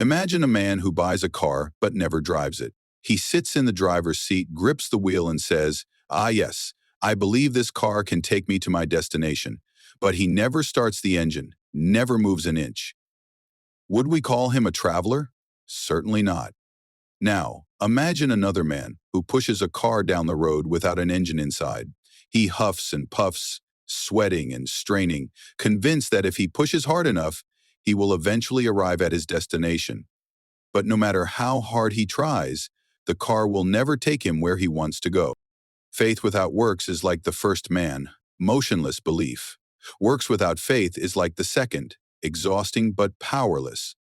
Imagine a man who buys a car but never drives it. He sits in the driver's seat, grips the wheel, and says, "Ah, yes, I believe this car can take me to my destination." But he never starts the engine, never moves an inch. Would we call him a traveler? Certainly not. Now, imagine another man who pushes a car down the road without an engine inside. He huffs and puffs, sweating and straining, convinced that if he pushes hard enough, he will eventually arrive at his destination. But no matter how hard he tries, the car will never take him where he wants to go. Faith without works is like the first man, motionless belief. Works without faith is like the second, exhausting but powerless.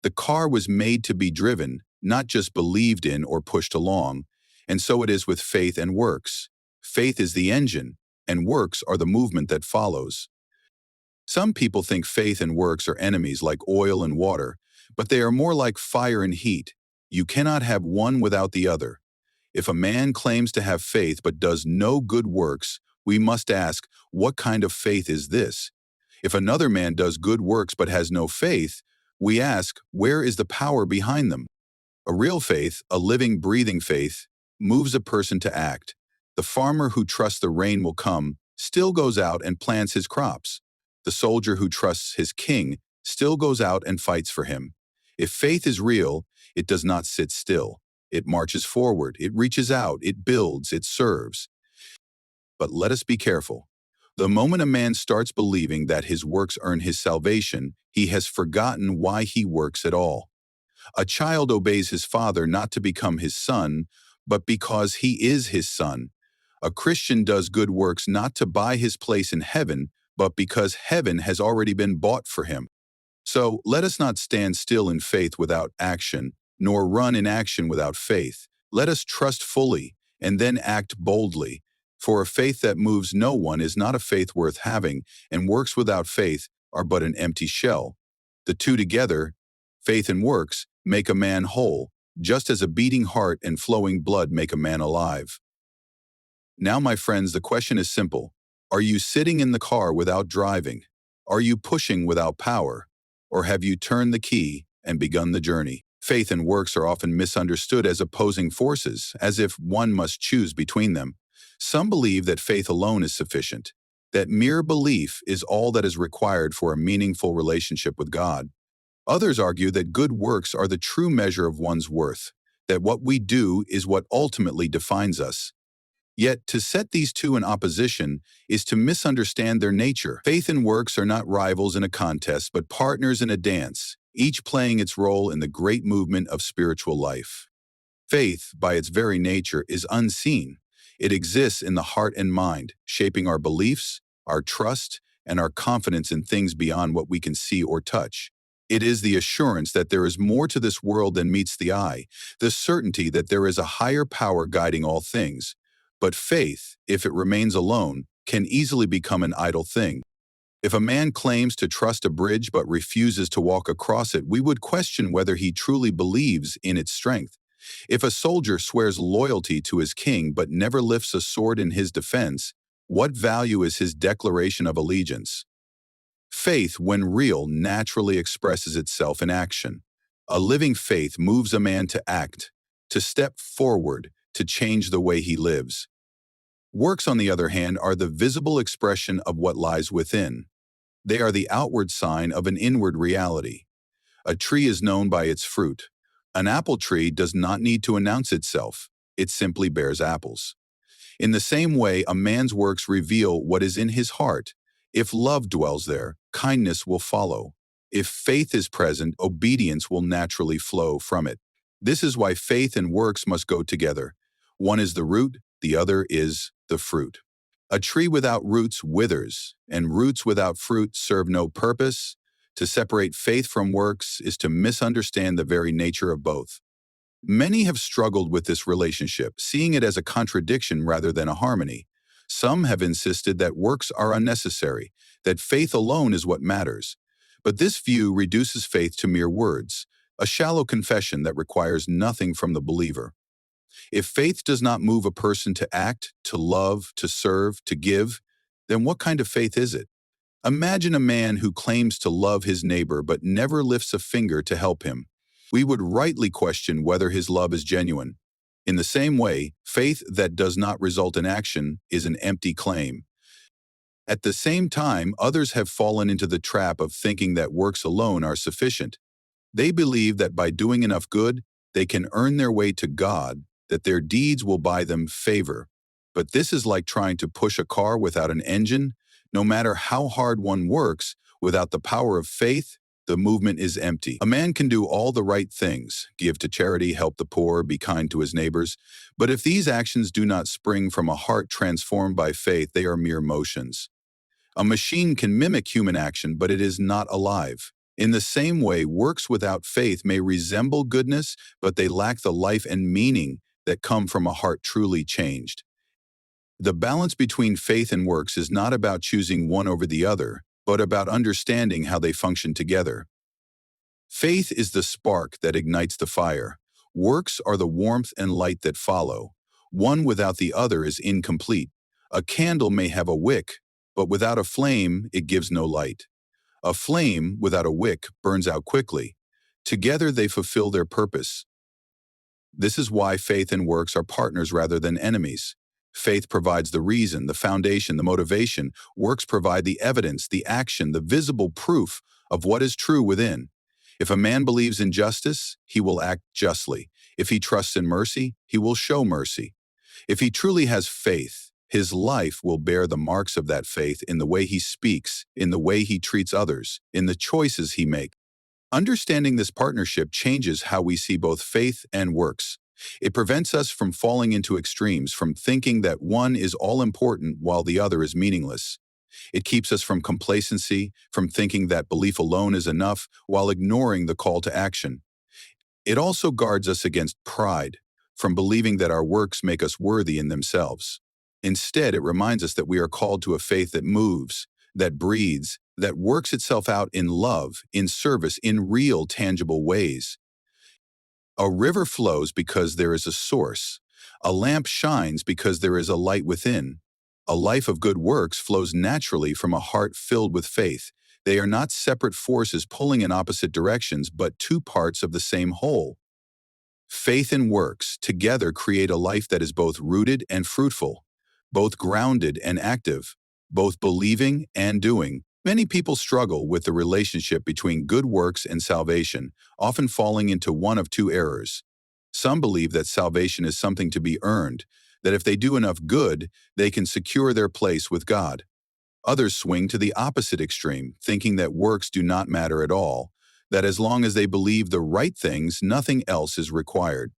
The car was made to be driven, not just believed in or pushed along, and so it is with faith and works. Faith is the engine, and works are the movement that follows. Some people think faith and works are enemies like oil and water, but they are more like fire and heat. You cannot have one without the other. If a man claims to have faith but does no good works, we must ask, what kind of faith is this? If another man does good works but has no faith, we ask, where is the power behind them? A real faith, a living, breathing faith, moves a person to act. The farmer who trusts the rain will come still goes out and plants his crops. The soldier who trusts his king still goes out and fights for him. If faith is real, it does not sit still. It marches forward, it reaches out, it builds, it serves. But let us be careful. The moment a man starts believing that his works earn his salvation, he has forgotten why he works at all. A child obeys his father not to become his son, but because he is his son. A Christian does good works not to buy his place in heaven, but because heaven has already been bought for him. So let us not stand still in faith without action, nor run in action without faith. Let us trust fully and then act boldly. For a faith that moves no one is not a faith worth having, and works without faith are but an empty shell. The two together, faith and works, make a man whole, just as a beating heart and flowing blood make a man alive. Now, my friends, the question is simple. Are you sitting in the car without driving? Are you pushing without power? Or have you turned the key and begun the journey? Faith and works are often misunderstood as opposing forces, as if one must choose between them. Some believe that faith alone is sufficient, that mere belief is all that is required for a meaningful relationship with God. Others argue that good works are the true measure of one's worth, that what we do is what ultimately defines us. Yet, to set these two in opposition is to misunderstand their nature. Faith and works are not rivals in a contest, but partners in a dance, each playing its role in the great movement of spiritual life. Faith, by its very nature, is unseen. It exists in the heart and mind, shaping our beliefs, our trust, and our confidence in things beyond what we can see or touch. It is the assurance that there is more to this world than meets the eye, the certainty that there is a higher power guiding all things. But faith, if it remains alone, can easily become an idle thing. If a man claims to trust a bridge but refuses to walk across it, we would question whether he truly believes in its strength. If a soldier swears loyalty to his king but never lifts a sword in his defense, what value is his declaration of allegiance? Faith, when real, naturally expresses itself in action. A living faith moves a man to act, to step forward, to change the way he lives. Works, on the other hand, are the visible expression of what lies within. They are the outward sign of an inward reality. A tree is known by its fruit. An apple tree does not need to announce itself. It simply bears apples. In the same way, a man's works reveal what is in his heart. If love dwells there, kindness will follow. If faith is present, obedience will naturally flow from it. This is why faith and works must go together. One is the root, the other is the fruit. A tree without roots withers, and roots without fruit serve no purpose. To separate faith from works is to misunderstand the very nature of both. Many have struggled with this relationship, seeing it as a contradiction rather than a harmony. Some have insisted that works are unnecessary, that faith alone is what matters. But this view reduces faith to mere words, a shallow confession that requires nothing from the believer. If faith does not move a person to act, to love, to serve, to give, then what kind of faith is it? Imagine a man who claims to love his neighbor but never lifts a finger to help him. we would rightly question whether his love is genuine. In the same way, faith that does not result in action is an empty claim. At the same time, others have fallen into the trap of thinking that works alone are sufficient. They believe that by doing enough good, they can earn their way to God, that their deeds will buy them favor. But this is like trying to push a car without an engine. No matter how hard one works, without the power of faith, the movement is empty. A man can do all the right things, give to charity, help the poor, be kind to his neighbors. But if these actions do not spring from a heart transformed by faith, they are mere motions. A machine can mimic human action, but it is not alive. In the same way, works without faith may resemble goodness, but they lack the life and meaning that come from a heart truly changed. The balance between faith and works is not about choosing one over the other, but about understanding how they function together. Faith is the spark that ignites the fire. Works are the warmth and light that follow. One without the other is incomplete. A candle may have a wick, but without a flame, it gives no light. A flame without a wick burns out quickly. Together they fulfill their purpose. This is why faith and works are partners rather than enemies. Faith provides the reason, the foundation, the motivation. Works provide the evidence, the action, the visible proof of what is true within. If a man believes in justice, he will act justly. If he trusts in mercy, he will show mercy. If he truly has faith, his life will bear the marks of that faith in the way he speaks, in the way he treats others, in the choices he makes. Understanding this partnership changes how we see both faith and works. It prevents us from falling into extremes, from thinking that one is all-important while the other is meaningless. It keeps us from complacency, from thinking that belief alone is enough while ignoring the call to action. It also guards us against pride, from believing that our works make us worthy in themselves. Instead, it reminds us that we are called to a faith that moves, that breathes, that works itself out in love, in service, in real, tangible ways. A river flows because there is a source. A lamp shines because there is a light within. A life of good works flows naturally from a heart filled with faith. They are not separate forces pulling in opposite directions, but two parts of the same whole. Faith and works together create a life that is both rooted and fruitful, both grounded and active, both believing and doing. Many people struggle with the relationship between good works and salvation, often falling into one of two errors. Some believe that salvation is something to be earned, that if they do enough good, they can secure their place with God. Others swing to the opposite extreme, thinking that works do not matter at all, that as long as they believe the right things, nothing else is required.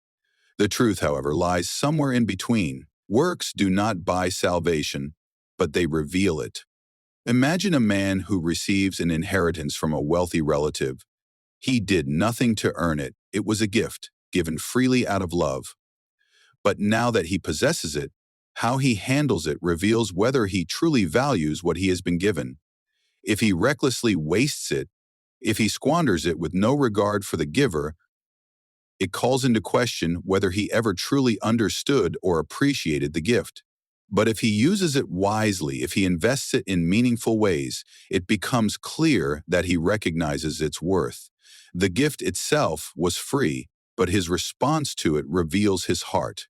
The truth, however, lies somewhere in between. Works do not buy salvation, but they reveal it. Imagine a man who receives an inheritance from a wealthy relative. He did nothing to earn it. It was a gift, given freely out of love. But now that he possesses it, how he handles it reveals whether he truly values what he has been given. If he recklessly wastes it, if he squanders it with no regard for the giver, it calls into question whether he ever truly understood or appreciated the gift. But if he uses it wisely, if he invests it in meaningful ways, it becomes clear that he recognizes its worth. The gift itself was free, but his response to it reveals his heart.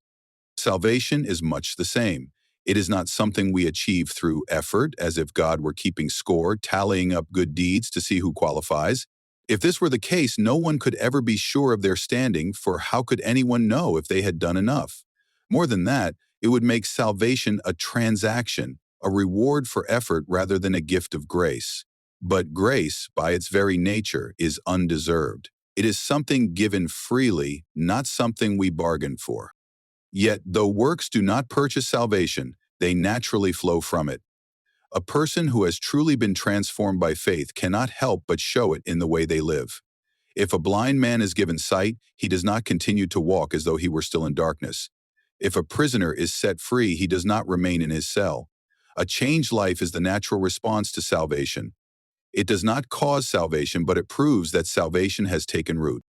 Salvation is much the same. It is not something we achieve through effort, as if God were keeping score, tallying up good deeds to see who qualifies. If this were the case, no one could ever be sure of their standing, for how could anyone know if they had done enough? More than that, it would make salvation a transaction, a reward for effort rather than a gift of grace. But grace, by its very nature, is undeserved. It is something given freely, not something we bargain for. Yet, though works do not purchase salvation, they naturally flow from it. A person who has truly been transformed by faith cannot help but show it in the way they live. If a blind man is given sight, he does not continue to walk as though he were still in darkness. If a prisoner is set free, he does not remain in his cell. A changed life is the natural response to salvation. It does not cause salvation, but it proves that salvation has taken root.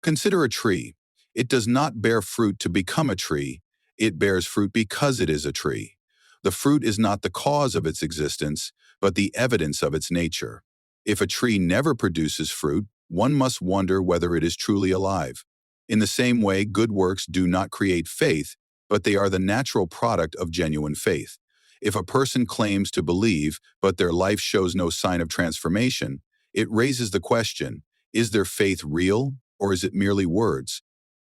Consider a tree. It does not bear fruit to become a tree. It bears fruit because it is a tree. The fruit is not the cause of its existence, but the evidence of its nature. If a tree never produces fruit, one must wonder whether it is truly alive. In the same way, good works do not create faith, but they are the natural product of genuine faith. If a person claims to believe, but their life shows no sign of transformation, it raises the question, is their faith real, or is it merely words?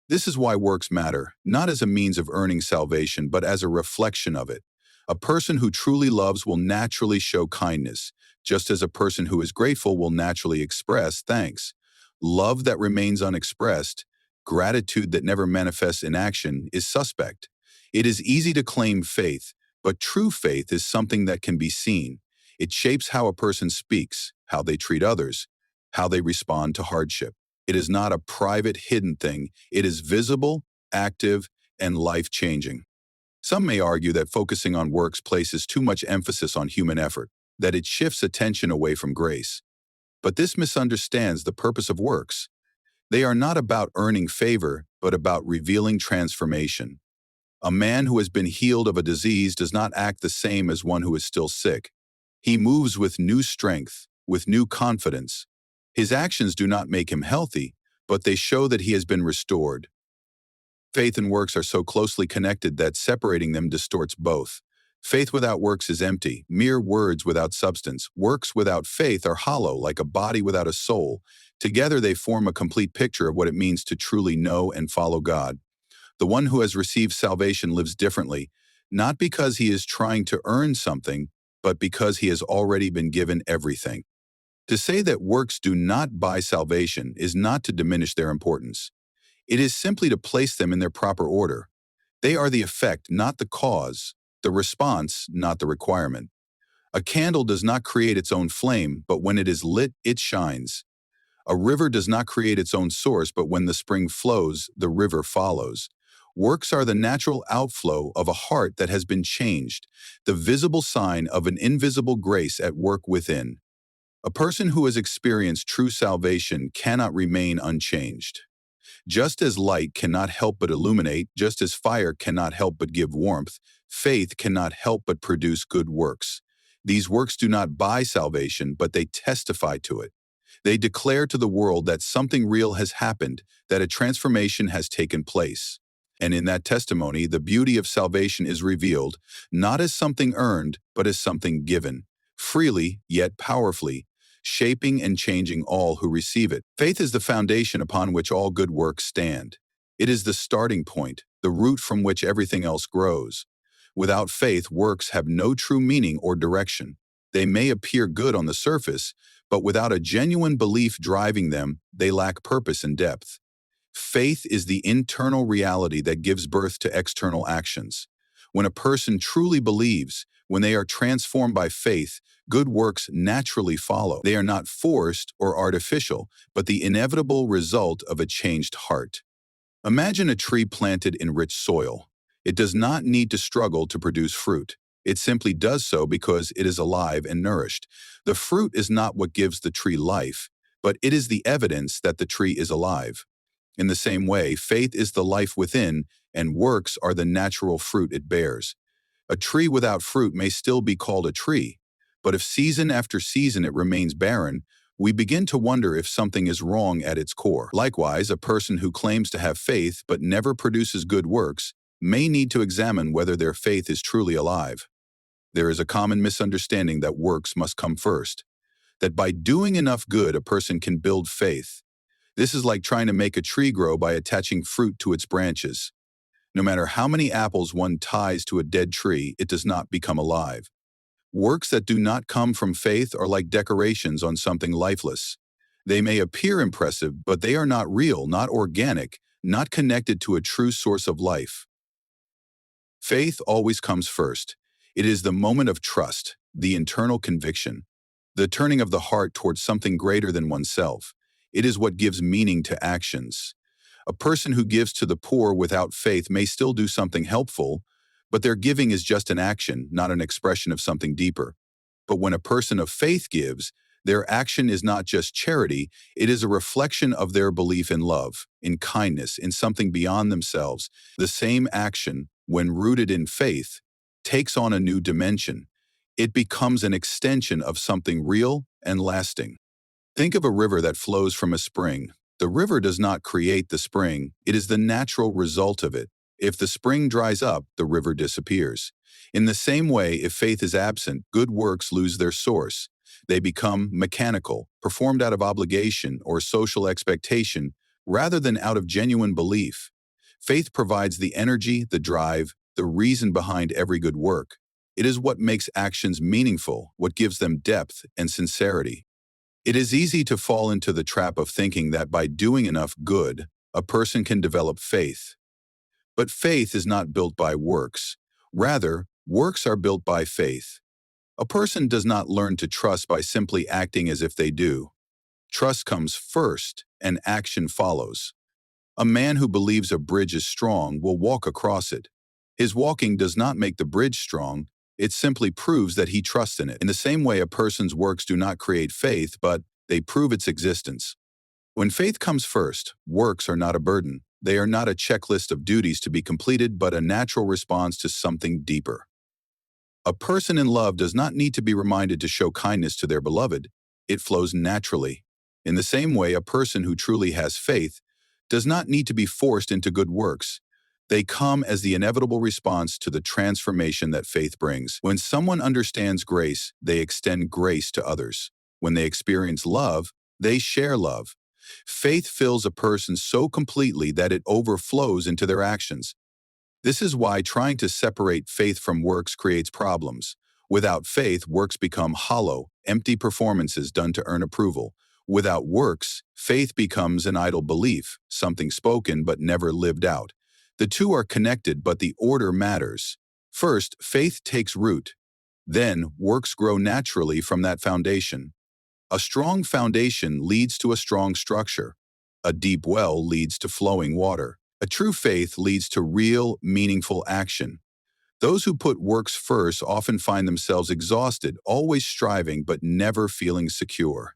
This is why works matter, not as a means of earning salvation, but as a reflection of it. A person who truly loves will naturally show kindness, just as a person who is grateful will naturally express thanks. Love that remains unexpressed, gratitude that never manifests in action, is suspect. It is easy to claim faith, but true faith is something that can be seen. It shapes how a person speaks, how they treat others, how they respond to hardship. It is not a private, hidden thing. It is visible, active, and life-changing. Some may argue that focusing on works places too much emphasis on human effort, that it shifts attention away from grace. But this misunderstands the purpose of works. They are not about earning favor, but about revealing transformation. A man who has been healed of a disease does not act the same as one who is still sick. He moves with new strength, with new confidence. His actions do not make him healthy, but they show that he has been restored. Faith and works are so closely connected that separating them distorts both. Faith without works is empty, mere words without substance. Works without faith are hollow, like a body without a soul. Together they form a complete picture of what it means to truly know and follow God. The one who has received salvation lives differently, not because he is trying to earn something, but because he has already been given everything. To say that works do not buy salvation is not to diminish their importance. It is simply to place them in their proper order. They are the effect, not the cause, the response, not the requirement. A candle does not create its own flame, but when it is lit, it shines. A river does not create its own source, but when the spring flows, the river follows. Works are the natural outflow of a heart that has been changed, the visible sign of an invisible grace at work within. A person who has experienced true salvation cannot remain unchanged. Just as light cannot help but illuminate, just as fire cannot help but give warmth, faith cannot help but produce good works. These works do not buy salvation, but they testify to it. They declare to the world that something real has happened, that a transformation has taken place. And in that testimony, the beauty of salvation is revealed, not as something earned, but as something given, freely yet powerfully, shaping and changing all who receive it. Faith is the foundation upon which all good works stand. It is the starting point, the root from which everything else grows. Without faith, works have no true meaning or direction. They may appear good on the surface, but without a genuine belief driving them, they lack purpose and depth. Faith is the internal reality that gives birth to external actions. When a person truly believes, when they are transformed by faith, good works naturally follow. They are not forced or artificial, but the inevitable result of a changed heart. Imagine a tree planted in rich soil. It does not need to struggle to produce fruit. It simply does so because it is alive and nourished. The fruit is not what gives the tree life, but it is the evidence that the tree is alive. In the same way, faith is the life within, and works are the natural fruit it bears. A tree without fruit may still be called a tree, but if season after season it remains barren, we begin to wonder if something is wrong at its core. Likewise, a person who claims to have faith but never produces good works may need to examine whether their faith is truly alive. There is a common misunderstanding that works must come first, that by doing enough good a person can build faith. This is like trying to make a tree grow by attaching fruit to its branches. No matter how many apples one ties to a dead tree, it does not become alive. Works that do not come from faith are like decorations on something lifeless. They may appear impressive, but they are not real, not organic, not connected to a true source of life. Faith always comes first. It is the moment of trust, the internal conviction, the turning of the heart towards something greater than oneself. It is what gives meaning to actions. A person who gives to the poor without faith may still do something helpful, but their giving is just an action, not an expression of something deeper. But when a person of faith gives, their action is not just charity, it is a reflection of their belief in love, in kindness, in something beyond themselves. The same action, when rooted in faith, takes on a new dimension. It becomes an extension of something real and lasting. Think of a river that flows from a spring. The river does not create the spring, it is the natural result of it. If the spring dries up, the river disappears. In the same way, if faith is absent, good works lose their source. They become mechanical, performed out of obligation or social expectation, rather than out of genuine belief. Faith provides the energy, the drive, the reason behind every good work. It is what makes actions meaningful, what gives them depth and sincerity. It is easy to fall into the trap of thinking that by doing enough good, a person can develop faith. But faith is not built by works. Rather, works are built by faith. A person does not learn to trust by simply acting as if they do. Trust comes first, and action follows. A man who believes a bridge is strong will walk across it. His walking does not make the bridge strong, it simply proves that he trusts in it. In the same way, a person's works do not create faith, but they prove its existence. When faith comes first, works are not a burden. They are not a checklist of duties to be completed, but a natural response to something deeper. A person in love does not need to be reminded to show kindness to their beloved. It flows naturally. In the same way, a person who truly has faith does not need to be forced into good works. They come as the inevitable response to the transformation that faith brings. When someone understands grace, they extend grace to others. When they experience love, they share love. Faith fills a person so completely that it overflows into their actions. This is why trying to separate faith from works creates problems. Without faith, works become hollow, empty performances done to earn approval. Without works, faith becomes an idle belief, something spoken but never lived out. The two are connected, but the order matters. First, faith takes root. Then, works grow naturally from that foundation. A strong foundation leads to a strong structure. A deep well leads to flowing water. A true faith leads to real, meaningful action. Those who put works first often find themselves exhausted, always striving but never feeling secure.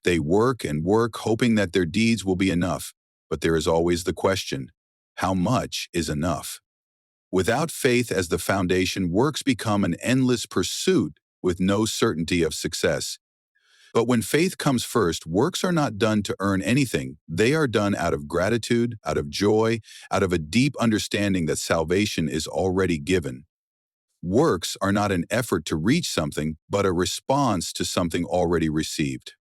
They work and work, hoping that their deeds will be enough, but there is always the question, how much is enough? Without faith as the foundation, works become an endless pursuit with no certainty of success. But when faith comes first, works are not done to earn anything. They are done out of gratitude, out of joy, out of a deep understanding that salvation is already given. Works are not an effort to reach something, but a response to something already received.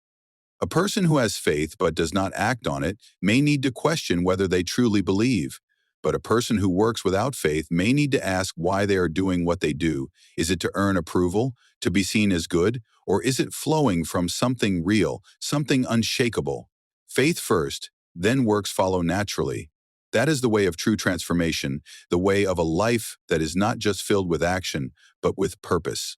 A person who has faith but does not act on it may need to question whether they truly believe. But a person who works without faith may need to ask why they are doing what they do. Is it to earn approval, to be seen as good, or is it flowing from something real, something unshakable? Faith first, then works follow naturally. That is the way of true transformation, the way of a life that is not just filled with action, but with purpose.